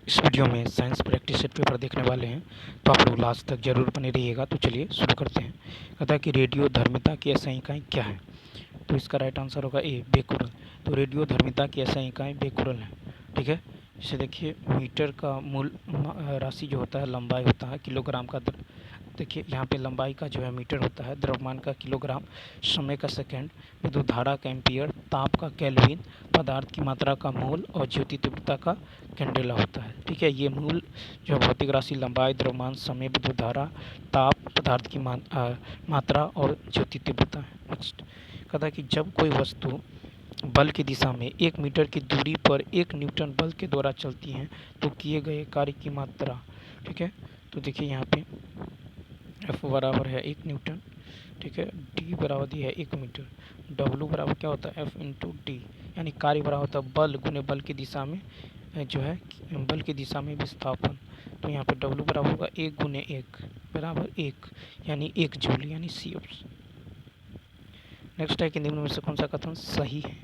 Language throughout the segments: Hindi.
इस वीडियो में साइंस प्रैक्टिस सेट पेपर देखने वाले हैं, तो आप लोग लास्ट तक जरूर बने रहिएगा। तो चलिए शुरू करते हैं। कहता है कि रेडियो धर्मिता की ऐसा इकाई क्या है? तो इसका राइट आंसर होगा ए, बेकुरल। तो रेडियो धर्मिता की ऐसा इकाई बेकुरल है। ठीक है, जैसे देखिए मीटर का मूल राशि जो होता है लंबाई होता है किलोग्राम का। देखिए यहाँ पे लंबाई का जो है मीटर होता है, द्रव्यमान का किलोग्राम, समय का सेकंड, विद्युत धारा का एम्पियर, ताप का केल्विन, पदार्थ की मात्रा का मोल और ज्योति तीव्रता का कैंडेला होता है। ठीक है, ये मूल जो भौतिक राशि लंबाई, द्रव्यमान, समय, विद्युत धारा, ताप, पदार्थ की मात्रा और ज्योति तीव्रता है। नेक्स्ट कहता है कि जब कोई वस्तु बल की दिशा में 1 मीटर की दूरी पर 1 न्यूटन बल के द्वारा चलती है तो किए गए कार्य की मात्रा। ठीक है, तो देखिए यहाँ पे F बराबर है 1 न्यूटन। ठीक है, D बराबर दिया है 1 मीटर, W बराबर क्या होता है F इंटू डी, यानी कार्य बराबर होता है बल गुने बल की दिशा में जो है बल की दिशा में विस्थापन। तो यहाँ पे W बराबर होगा 1 गुने 1 बराबर 1, यानी 1 जूल, यानी C ऑप्शन। नेक्स्ट है कि निम्न में से कौन सा कथन सही है?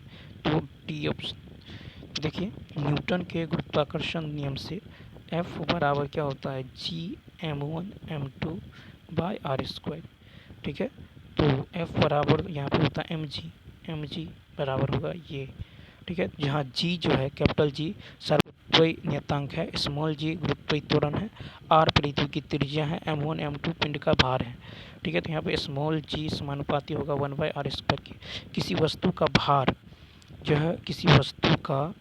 तो डी ऑप्शन। देखिए न्यूटन के गुरुत्वाकर्षण नियम से F बराबर क्या होता है G m1 m2 by are square. ठीक है, तो F बराबर यहाँ पे होता है mg बराबर होगा ये। ठीक है, जहाँ G जो है कैपिटल G सार्वत्रिक नियतांक है, स्मॉल g गुरुत्वीय त्वरण है, R पृथ्वी की त्रिज्या है, m1 m2 पिंड का भार है। ठीक है, तो यहाँ पे स्मॉल g समानुपाती होगा 1/r स्क्वायर की। किसी वस्तु का भार जो है किसी वस्तु का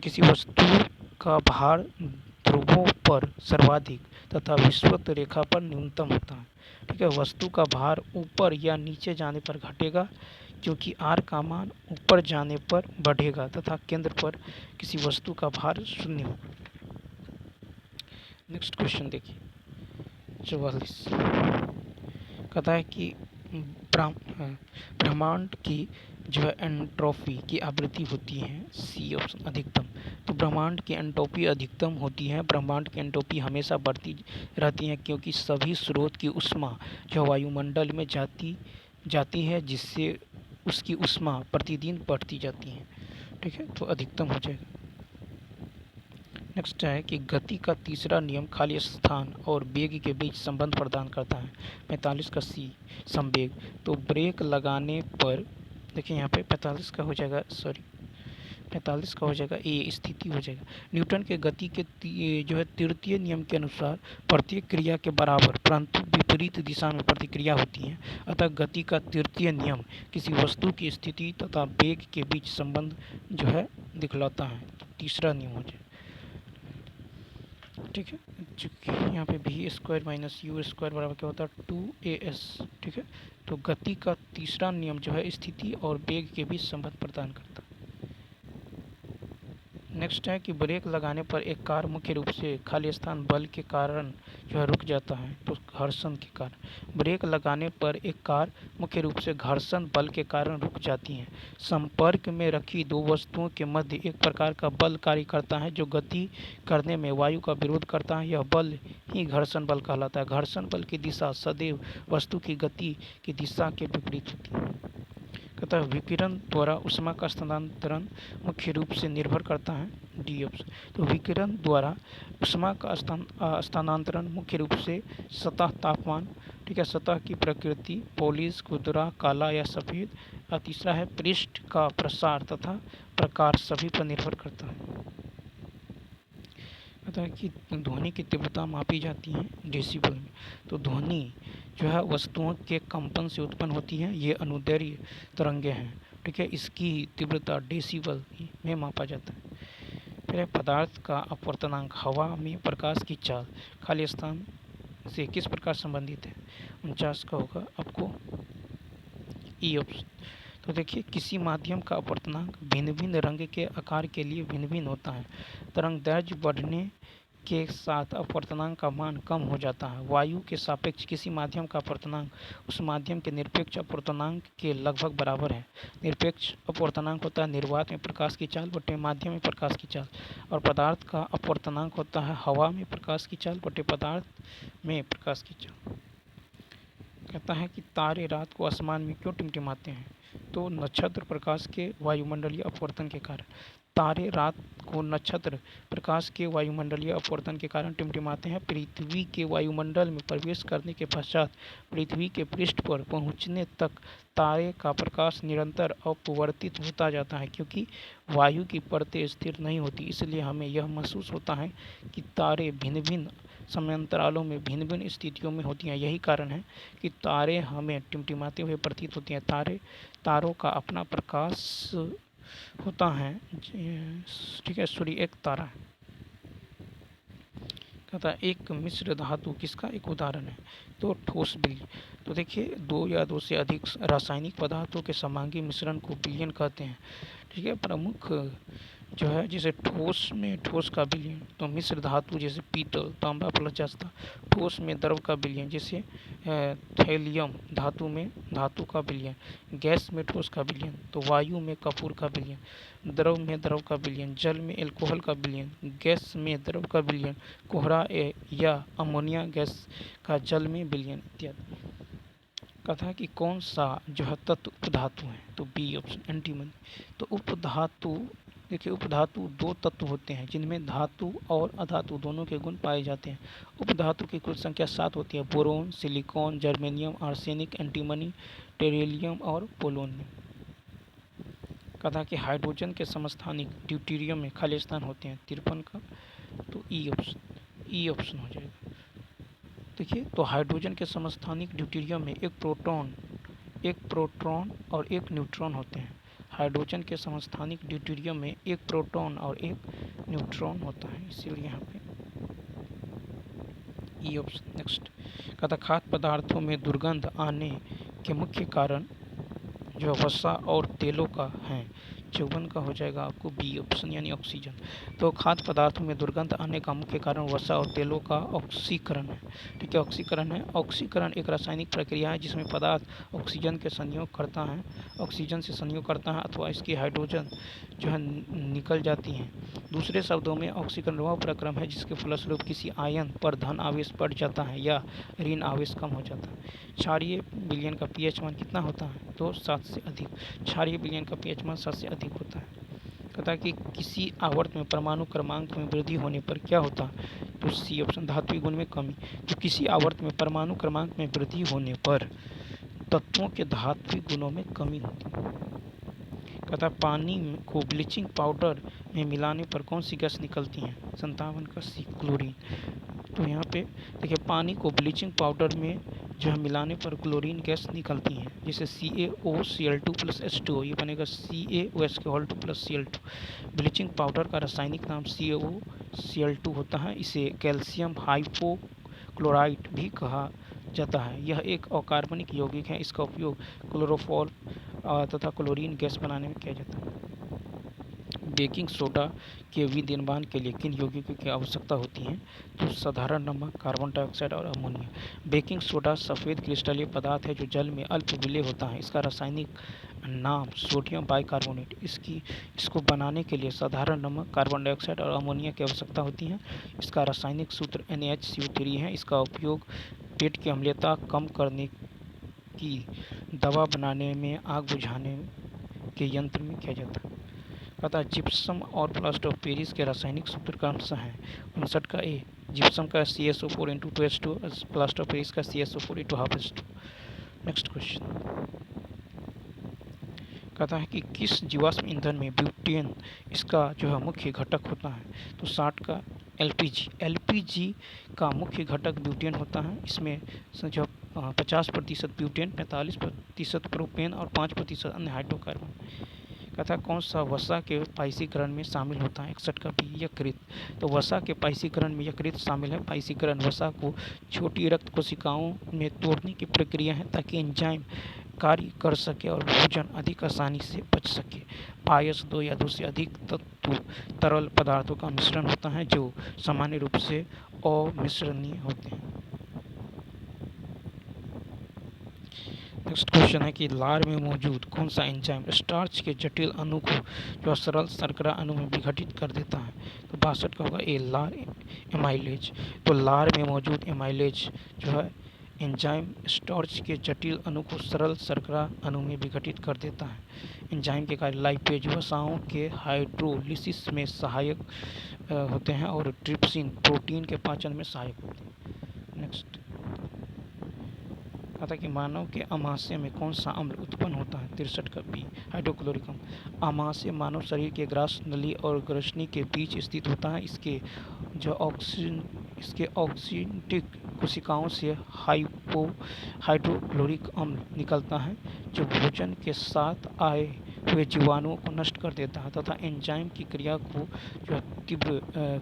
किसी वस्तु का भार ध्रुवों पर सर्वाधिक तथा विषुवत रेखा पर न्यूनतम होता है। ठीक है, वस्तु का भार ऊपर या नीचे जाने पर घटेगा क्योंकि r का मान ऊपर जाने पर बढ़ेगा तथा केंद्र पर किसी वस्तु का भार 0 होगा। नेक्स्ट क्वेश्चन देखिए 44। कहता है कि ब्रह्मांड की जो है एंट्रोपी की आवृत्ति होती है सी ऑप्शन अधिकतम। तो ब्रह्मांड की एंट्रोपी अधिकतम होती है। ब्रह्मांड की एंट्रोपी हमेशा बढ़ती रहती है क्योंकि सभी स्रोत की ऊष्मा जो वायुमंडल में जाती है, जिससे उसकी ऊष्मा प्रतिदिन बढ़ती जाती है। ठीक है, तो अधिकतम हो जाएगा। नेक्स्ट है कि गति का तीसरा नियम खाली स्थान और वेग के बीच संबंध प्रदान करता है। 45 का सी संवेग। तो ब्रेक लगाने पर देखिए यहाँ पे 45 का हो जाएगा, 45 का हो जाएगा ए, स्थिति हो जाएगा। न्यूटन के गति के जो है तृतीय नियम के अनुसार प्रत्येक क्रिया के बराबर परंतु विपरीत दिशा में प्रतिक्रिया होती है। अतः गति का तृतीय नियम किसी वस्तु की स्थिति तथा वेग के बीच संबंध जो है दिखलाता है। तो तीसरा नियम हो जाएगा। ठीक है, चूँकि यहाँ पे भी स्क्वायर माइनस यू स्क्वायर बराबर क्या होता है 2as। ठीक है, तो गति का तीसरा नियम जो है स्थिति और वेग के बीच संबंध प्रदान करता है। नेक्स्ट है कि ब्रेक लगाने पर एक कार मुख्य रूप से खाली स्थान बल के कारण जो है रुक जाता है, तो घर्षण के कारण। ब्रेक लगाने पर एक कार मुख्य रूप से घर्षण बल के कारण रुक जाती है। संपर्क में रखी दो वस्तुओं के मध्य एक प्रकार का बल कार्य करता है जो गति करने में वायु का विरोध करता है। यह बल ही घर्षण बल कहलाता है। घर्षण बल की दिशा सदैव वस्तु की गति की दिशा के विपरीत होती है। कहता है विकिरण द्वारा ऊष्मा का स्थानांतरण मुख्य रूप से निर्भर करता है डी ऑप्शन। तो विकिरण द्वारा ऊष्मा का स्थानांतरण मुख्य रूप से सतह तापमान, ठीक है, सतह की प्रकृति, पॉलिश, खुरदरा, काला या सफ़ेद, और तीसरा है पृष्ठ का प्रसार तथा प्रकार सभी पर निर्भर करता है। कहता है कि ध्वनि की तीव्रता मापी जाती है डेसिबल में। तो ध्वनि जो है वस्तुओं के कंपन से उत्पन्न होती है। ये अनुदैर्घ्य तरंगे हैं। ठीक है, इसकी तीव्रता डेसिबल में मापा जाता है। फिर पदार्थ का अपवर्तनांक हवा में प्रकाश की चाल खाली स्थान से किस प्रकार संबंधित है? 49 का होगा आपको ई ऑप्शन। तो देखिए किसी माध्यम का अपवर्तनांक भिन्न भिन्न रंग के आकार के लिए भिन्न भिन्न होता है। तरंग दैर्घ्य बढ़ने के साथ अपवर्तनांक का मान कम हो जाता है। वायु के सापेक्ष किसी माध्यम का अपवर्तनांक उस माध्यम के निरपेक्ष अपवर्तनांक के लगभग बराबर है। निरपेक्ष अपवर्तनांक होता है निर्वात में प्रकाश की चाल बटे माध्यम में प्रकाश की चाल, और पदार्थ का अपवर्तनांक होता है हवा में प्रकाश की चाल बटे पदार्थ में प्रकाश की चाल। कहता है कि तारे रात को आसमान में क्यों टिमटिमाते हैं? तो नक्षत्र प्रकाश के वायुमंडलीय अपवर्तन के कारण। तारे रात को नक्षत्र प्रकाश के वायुमंडलीय अपवर्तन के कारण टिमटिमाते हैं। पृथ्वी के वायुमंडल में प्रवेश करने के पश्चात पृथ्वी के पृष्ठ पर पहुंचने तक तारे का प्रकाश निरंतर अपवर्तित होता जाता है। क्योंकि वायु की परतें स्थिर नहीं होती, इसलिए हमें यह महसूस होता है कि तारे भिन्न भिन्न समयांतरालों में भिन्न भिन्न स्थितियों में होती हैं। यही कारण है कि तारे हमें टिमटिमाते हुए प्रतीत होती हैं। तारों का अपना प्रकाश होता है। ठीक है, सूर्य एक तारा है। कहता है एक मिश्र धातु किसका एक उदाहरण है, तो ठोस विलयन। तो देखिए, दो या दो से अधिक रासायनिक पदार्थों के समांगी मिश्रण को विलयन कहते हैं। ठीक है, प्रमुख जो है जैसे ठोस में ठोस का विलयन, तो मिश्र धातु जैसे पीतल, तांबा प्लस जस्ता। ठोस में द्रव का विलयन जैसे थैलियम, धातु में धातु का विलयन। गैस में ठोस का विलयन, तो वायु में कपूर का विलयन। द्रव में द्रव का विलयन, जल में एल्कोहल का विलयन। गैस में द्रव का विलयन, कोहरा या अमोनिया गैस का जल में विलयन इत्यादि। कथा कि कौन सा जो है तत्व उपधातु है, तो बी ऑप्शन एंटीमनी। तो उपधातु, देखिए उपधातु दो तत्व होते हैं जिनमें धातु और अधातु दोनों के गुण पाए जाते हैं। उपधातु की कुल संख्या 7 होती है। Boron, silicon, germanium, arsenic, antimony, tellurium और पोलोनियम। कथा कि हाइड्रोजन के समस्थानिक ड्यूटेरियम में खाली स्थान होते हैं 53 का, तो ई ऑप्शन हो जाएगा। देखिए, तो हाइड्रोजन के समस्थानिक ड्यूटेरियम में एक प्रोटॉन और एक न्यूट्रॉन होते हैं। हाइड्रोजन के समस्थानिक ड्यूटेरियम में एक प्रोटॉन और एक न्यूट्रॉन होता है, इसीलिए यहाँ पे ई ऑप्शन। नेक्स्ट, कहता खाद्य पदार्थों में दुर्गंध आने के मुख्य कारण जो वसा और तेलों का है। 54 का हो जाएगा आपको बी ऑप्शन यानी ऑक्सीजन। तो खाद्य पदार्थों में दुर्गंध आने का मुख्य कारण वसा और तेलों का ऑक्सीकरण है। ठीक है, ऑक्सीकरण है। ऑक्सीकरण एक रासायनिक प्रक्रिया है जिसमें पदार्थ ऑक्सीजन से संयोग करता है अथवा इसकी हाइड्रोजन जो है निकल जाती हैं। दूसरे शब्दों में ऑक्सीकरण वह प्रक्रम है जिसके फलस्वरूप किसी आयन पर धन आवेश बढ़ जाता है या ऋण आवेश कम हो जाता है। क्षारीय विलयन का पीएच मान कितना होता है, तो 7 से अधिक। क्षारीय विलयन का पीएच मान 7 से अधिक होता है। कहता है कि किसी आवर्त में परमाणु क्रमांक में वृद्धि होने पर क्या होता है, तो सी ऑप्शन धात्विक गुण में कमी। तो किसी आवर्त में परमाणु क्रमांक में वृद्धि होने पर तत्वों के धात्विक गुणों में कमी होती है। कहता पानी को ब्लीचिंग पाउडर में मिलाने पर कौन सी गैस निकलती है, 57 का सी क्लोरीन। तो यहाँ पे देखिए, पानी को ब्लीचिंग पाउडर में जो है मिलाने पर क्लोरीन गैस निकलती है, जैसे CaOCl2 प्लस H2O, ये बनेगा CaOH2 plus Cl2। Bleaching powder का रासायनिक नाम CaOCl2 होता है। इसे कैल्शियम हाइपोक्लोराइट भी कहा जाता है। यह एक अकार्बनिक यौगिक है। इसका उपयोग क्लोरोफॉर्म तथा क्लोरीन गैस बनाने में किया जाता है। बेकिंग सोडा के विनिर्माण के लिए किन यौगिकों की आवश्यकता होती है, तो साधारण नमक, कार्बन डाइऑक्साइड और अमोनिया। बेकिंग सोडा सफ़ेद क्रिस्टलीय पदार्थ है जो जल में अल्प विलेय होता है। इसका रासायनिक नाम सोडियम बाइकार्बोनेट। इसको बनाने के लिए साधारण नमक, कार्बन डाइऑक्साइड और अमोनिया की आवश्यकता होती है। इसका रासायनिक सूत्र NaHCO3 है। इसका उपयोग पेट की अम्लता कम करने की दवा बनाने में, आग बुझाने के यंत्र में किया जाता है। कहता है जिप्सम और प्लास्टर ऑफ पेरिस के रासायनिक सूत्र कौन सा है, 59 का ए। जिप्सम का CSO4 × 2H2, plaster of Paris का CSO4 × 1/2H2। नेक्स्ट क्वेश्चन कहता है कि किस जीवाश्म ईंधन में ब्यूटेन इसका जो है मुख्य घटक होता है, तो 60 का LPG का मुख्य घटक ब्यूटेन होता है। इसमें जो 50% ब्यूटेन, 45% प्रोपेन और 5% अन्य हाइड्रोकार्बन। कहता कौन सा वसा के पाइसीकरण में शामिल होता है, 61 का बी यकृत। तो वसा के पाइसीकरण में यकृत शामिल है। पाइसीकरण वसा को छोटी रक्त कोशिकाओं में तोड़ने की प्रक्रिया है ताकि एंजाइम कार्य कर सके और भोजन अधिक आसानी से पच सके। पायस 2 या 2 से अधिक तत्व तरल पदार्थों का मिश्रण होता है जो सामान्य रूप से अमिश्रणीय होते हैं। नेक्स्ट क्वेश्चन है कि लार में मौजूद कौन सा एंजाइम स्टार्च के जटिल अणु को जो सरल शर्करा अणु में विघटित कर देता है, तो 62 का होगा ए लार एमाइलेज। तो लार में मौजूद एमाइलेज जो है एंजाइम स्टार्च के जटिल अणु को सरल शर्करा अणु में विघटित कर देता है। एंजाइम के कार्य लाइपेज वसाओं के हाइड्रोलिसिस में सहायक होते हैं और ट्रिप्सिन प्रोटीन के पाचन में सहायक होते हैं। नेक्स्ट कहता है कि मानव के आमाशय में कौन सा अम्ल उत्पन्न होता है? 63 का बी हाइड्रोक्लोरिक अम्ल। आमाशय मानव शरीर के ग्रास नली और ग्रसनी के बीच स्थित होता है। इसके ऑक्सीटिक कोशिकाओं से हाइड्रोक्लोरिक अम्ल निकलता है जो भोजन के साथ आए हुए जीवाणुओं को नष्ट कर देता है तथा एंजाइम की क्रिया को जो तीव्र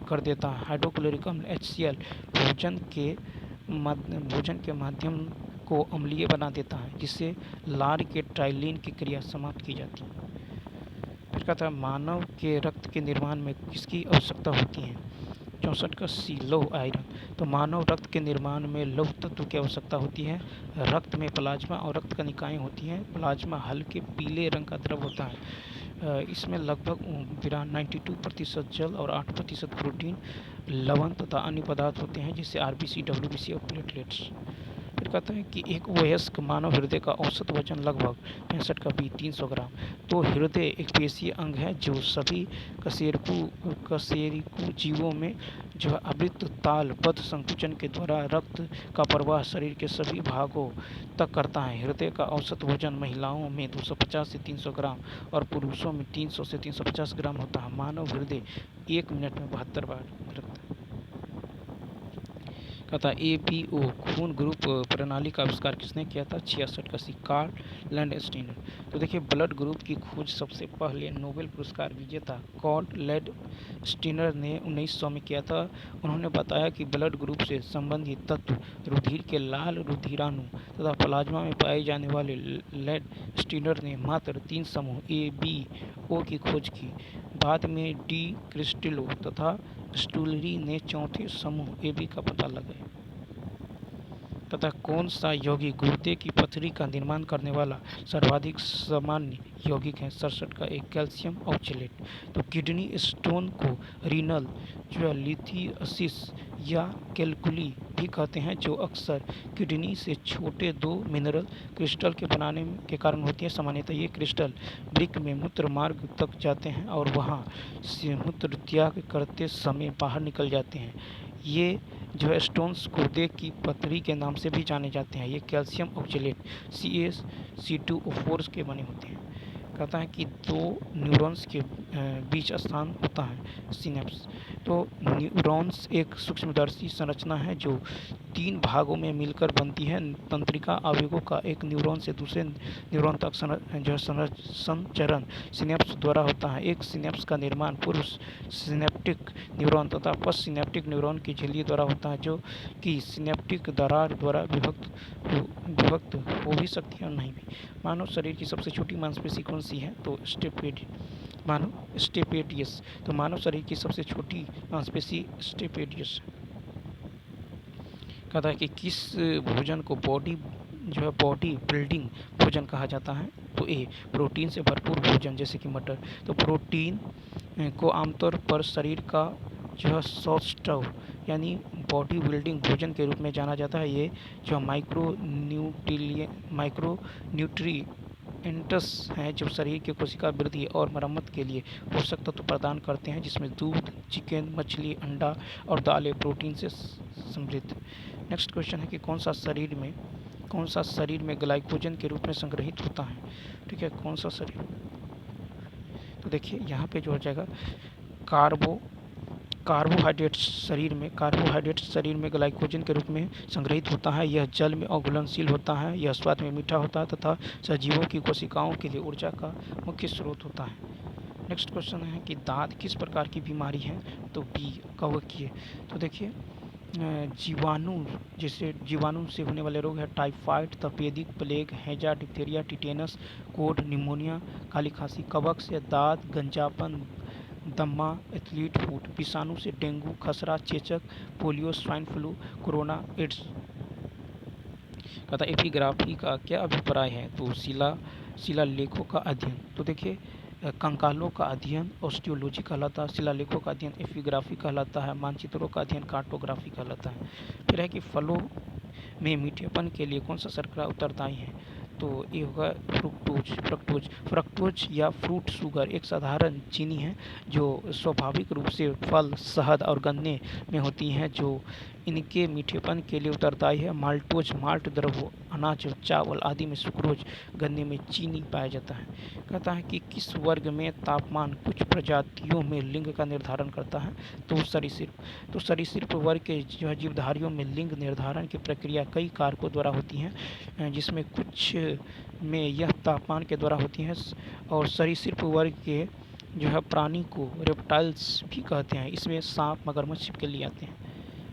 कर देता है। हाइड्रोक्लोरिक अम्ल HCl भोजन के माध्यम को अम्लीय बना देता है जिससे लार के ट्राइलिन की क्रिया समाप्त की जाती है। फिर कहता है मानव के रक्त के निर्माण में किसकी आवश्यकता होती है? 64 का सी लौह आयरन। तो मानव रक्त के निर्माण में लौह तत्व की आवश्यकता होती है। रक्त में प्लाज्मा और रक्त कणिकाएं होती हैं। प्लाज्मा हल्के पीले रंग का द्रव होता है। इसमें लगभग 92% जल और 8% प्रोटीन, लवण तथा अन्य पदार्थ होते हैं जैसे RBC, WBC और प्लेटलेट्स। फिर कहते हैं कि एक वयस्क मानव हृदय का औसत वजन लगभग 65 का बी 300 ग्राम। तो हृदय एक पेशीय अंग है जो सभी कशेरुकी जीवों में जो आवृत्त तालबद्ध संकुचन के द्वारा रक्त का प्रवाह शरीर के सभी भागों तक करता है। हृदय का औसत वजन महिलाओं में 250 से 300 ग्राम और पुरुषों में 300 से 350 ग्राम होता है। मानव हृदय 1 मिनट में 72 बार धड़कता है। कहता ABO खून ग्रुप प्रणाली का आविष्कार किसने किया था? 66 का सी कार्ल लैंडस्टीनर। तो देखिए ब्लड ग्रुप की खोज सबसे पहले नोबेल पुरस्कार विजेता कार्ल लैंडस्टीनर ने 1900 में किया था। उन्होंने बताया कि ब्लड ग्रुप से संबंधित तत्व रुधिर के लाल रुधिराणु तथा प्लाज्मा में पाए जाने वाले लैंडस्टीनर ने मात्र 3 समूह ABO की खोज की। बाद में डी क्रिस्टिलो तथा स्टूलरी ने चौथे समूह AB का पता लगाया। तथा कौन सा यौगिक गुर्दे की पथरी का निर्माण करने वाला सर्वाधिक सामान्य यौगिक है? 67 का एक कैल्शियम ऑक्जेलेट। तो किडनी स्टोन को रीनल जो लिथियोसिस या कैलकुली भी कहते हैं जो अक्सर किडनी से छोटे 2 मिनरल क्रिस्टल के बनाने के कारण होती है। सामान्यतः ये क्रिस्टल वृक्क में मूत्र मार्ग तक जाते हैं और वहाँ से मूत्र त्याग करते समय बाहर निकल जाते हैं। ये जो है स्टोन्स गुर्दे की पथरी के नाम से भी जाने जाते हैं। ये कैल्शियम ऑक्जेलेट CaC2O4 के बने होते हैं। कहता है कि 2 न्यूरॉन्स के बीच स्थान होता है सिनेप्स। तो न्यूरॉन्स एक सूक्ष्मदर्शी संरचना है जो 3 भागों में मिलकर बनती है। तंत्रिका आवेगों का एक न्यूरॉन से दूसरे न्यूरॉन तक जो संचरण सिनेप्स द्वारा होता है। एक सिनेप्स का निर्माण पूर्व सिनेप्टिक न्यूरॉन तथा पश्च सिनेप्टिक न्यूरॉन की झिल्ली द्वारा होता है जो कि सिनेप्टिक दरार द्वारा विभक्त हो भी सकती है और नहीं भी। मानव शरीर की सबसे छोटी मांसपेशी कौन सी है? तो स्टेपेडियस। तो मानव शरीर की सबसे छोटी मांसपेशी स्टेपेडियस। कहता है कि किस भोजन को बॉडी बिल्डिंग भोजन कहा जाता है? तो ए प्रोटीन से भरपूर भोजन जैसे कि मटर। तो प्रोटीन को आमतौर पर शरीर का जो है सौष्ठव यानी बॉडी बिल्डिंग भोजन के रूप में जाना जाता है। ये जो माइक्रो न्यूट्रिएंट्स हैं जो शरीर के कोशिका वृद्धि और मरम्मत के लिए पोषक तत्व प्रदान करते हैं जिसमें दूध, चिकन, मछली, अंडा और दालें प्रोटीन से समृद्ध। नेक्स्ट क्वेश्चन है कि कौन सा शरीर में ग्लाइकोजन के रूप में संग्रहित होता है? ठीक है, कौन सा शरीर? तो देखिए यहाँ पे जो हो जाएगा कार्बोहाइड्रेट शरीर में ग्लाइकोजन के रूप में संग्रहित होता है। यह जल में अघुलनशील होता है। यह स्वाद में मीठा होता है तथा सजीवों की कोशिकाओं के लिए ऊर्जा का मुख्य स्रोत होता है। नेक्स्ट क्वेश्चन है कि दांत किस प्रकार की बीमारी है? तो बी कवकीय। तो देखिए जीवाणु से होने वाले रोग है टाइफाइड, तपेदिक, प्लेग, हैजा, डिप्थीरिया, टिटेनस, कोढ़, निमोनिया, काली खांसी। कवक से दांत, गंजापन, दम्मा, एथलीट फुट। विषाणु से डेंगू, खसरा, चेचक, polio, swine flu, corona, AIDS. कहता एपिग्राफी का क्या अभिप्राय है? तो शिलालेखों का अध्ययन। तो देखिए कंकालों का अध्ययन ऑस्टियोलॉजी कहलाता है। शिलालेखों का अध्ययन एपिग्राफी कहलाता है। मानचित्रों का अध्ययन कार्टोग्राफी कहलाता है। फिर है कि फलों में मीठेपन के लिए कौन सा शर्करा उत्तरदायी है? तो ये होगा फ्रक्टोज या फ्रूट शुगर एक साधारण चीनी है जो स्वाभाविक रूप से फल, शहद और गन्ने में होती हैं, जो इनके मीठेपन के लिए उत्तरदायी है। माल्टोज माल्ट द्रव्य, अनाज, चावल आदि में सुक्रोज, गन्ने में चीनी पाया जाता है। कहता है कि किस वर्ग में तापमान कुछ प्रजातियों में लिंग का निर्धारण करता है? तो सरीसृप वर्ग के जो है जीवधारियों में लिंग निर्धारण की प्रक्रिया कई कारकों द्वारा होती हैं, जिसमें कुछ में यह तापमान के द्वारा होती हैं और सरीसृप वर्ग के जो है प्राणी को रेप्टाइल्स भी कहते हैं। इसमें सांप, मगरमच्छ के लिए आते हैं।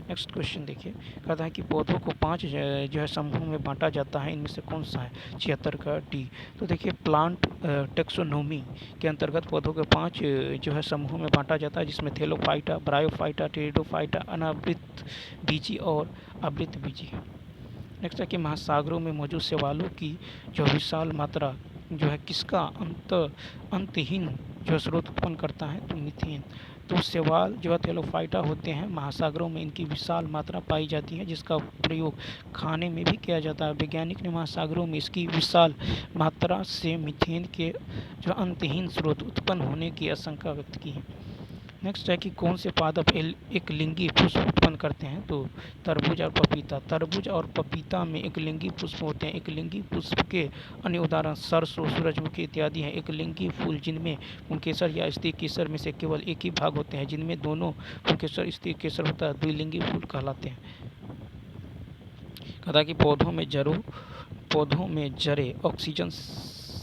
नेक्स्ट क्वेश्चन देखिए, कहता है कि पौधों को 5 जो है समूह में बांटा जाता है, इनमें से कौन सा है? 76 का डी। तो देखिए प्लांट टेक्सोनोमी के अंतर्गत पौधों के 5 जो है समूह में बांटा जाता है, जिसमें थेलोफाइटा, ब्रायोफाइटा, टेरिडोफाइटा, अनावृत बीजी और आवृत बीजी। नेक्स्ट है कि महासागरों में मौजूद शैवालों की जो विशाल मात्रा जो है किसका अंतहीन जो स्रोत उत्पन्न करता है? तो मीथेन। तो शैवाल जो है थैलोफाइटा होते हैं, महासागरों में इनकी विशाल मात्रा पाई जाती है, जिसका प्रयोग खाने में भी किया जाता है। वैज्ञानिक ने महासागरों में इसकी विशाल मात्रा से मीथेन के जो अंतहीन स्रोत उत्पन्न होने की आशंका व्यक्त की है। नेक्स्ट है कि कौन से पादप एक लिंगी पुष्प उत्पन्न करते हैं? तो तरबूज और पपीता। तरबूज और पपीता में एक लिंगी पुष्प होते हैं। एक लिंगी पुष्प के अन्य उदाहरण सरसों, सूरजमुखी इत्यादि हैं। एक लिंगी फूल जिनमें पुंकेसर या स्त्री केसर में से केवल एक ही भाग होते हैं, जिनमें दोनों पुंकेसर स्त्री केसर होता है, द्विलिंगी फूल कहलाते हैं। कहता है कि पौधों में जड़ें ऑक्सीजन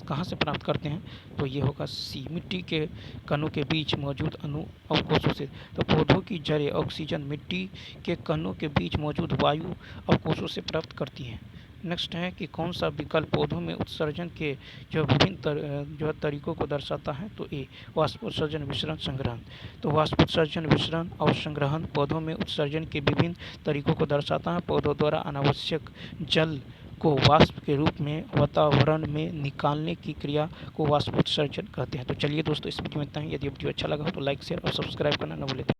कहाँ से प्राप्त करते हैं? तो ये होगा सी, मिट्टी के कणों के बीच मौजूद अवकोशों से। तो पौधों की जड़ें ऑक्सीजन मिट्टी के कणों के बीच मौजूद वायु अवकोशों से प्राप्त करती हैं। नेक्स्ट है कि कौन सा विकल्प पौधों में उत्सर्जन के जो विभिन्न जो तरीकों को दर्शाता है? तो ए, वाष्पोत्सर्जन, विसरण, संग्रहण। तो वाष्पोत्सर्जन, विसरण और संग्रहण पौधों में उत्सर्जन के विभिन्न तरीकों को दर्शाता है। पौधों द्वारा अनावश्यक जल को वाष्प के रूप में वातावरण में निकालने की क्रिया को वाष्पोत्सर्जन कहते हैं। तो चलिए दोस्तों, इस वीडियो में इतना ही। यदि वीडियो अच्छा लगा हो तो लाइक, शेयर और सब्सक्राइब करना न भूलें।